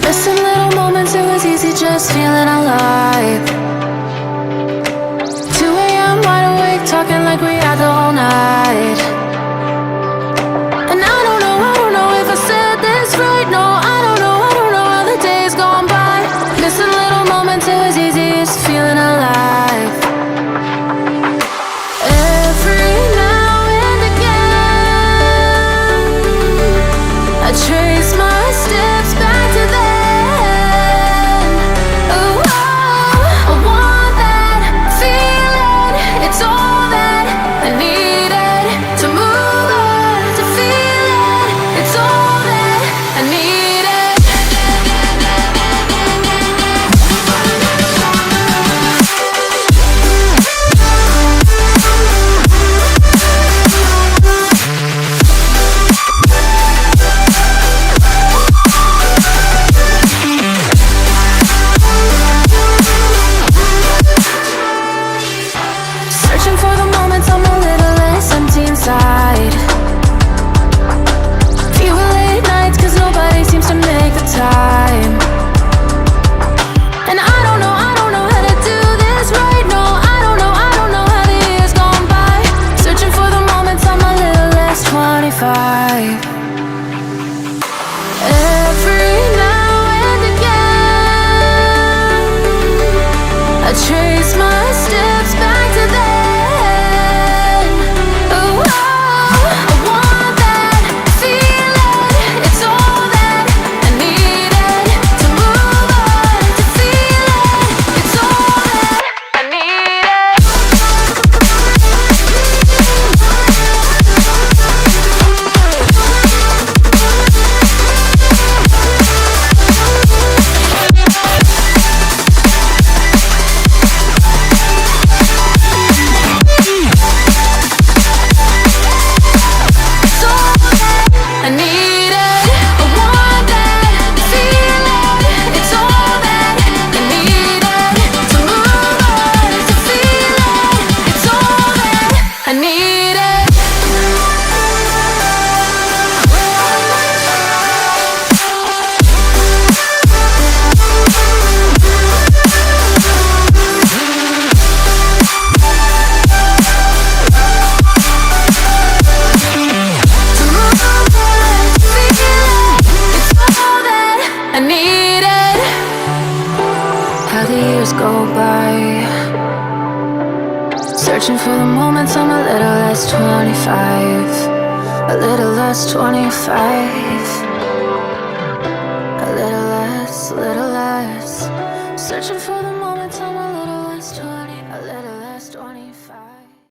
Missing little moments, it was easy just feeling alive. 2 a.m. wide awake, talking like we had the whole night. And I don't know if I said this right. No, I don't know how the days gone by. Missing little moments, it was easy just feeling alive. Every now and again, I trace my steps back to then. Oh, I want that feeling. It's all that I needed to move on, to feel it. It's all that I needed. Searching for the moments I'm a little less empty inside. Fewer late nights, cause nobody seems to make the time. And I don't know how to do this right. No, I don't know how the years gone by. Searching for the moments I'm a little less 25. Every now and again, I trace my steps back to then. Oh, I want that feeling. It's all that I needed to move on, to feel it. It's all that I needed. It's all that I needed. I want that feeling. It's all that I needed to move on, to feel it. It's all that I needed. To move on, to feel it. It's all that I needed. How the years go by, searching for the moments I'm a little less 25. A little less 25. A little less. Searching for the moments I'm a little less 20. A little less 25.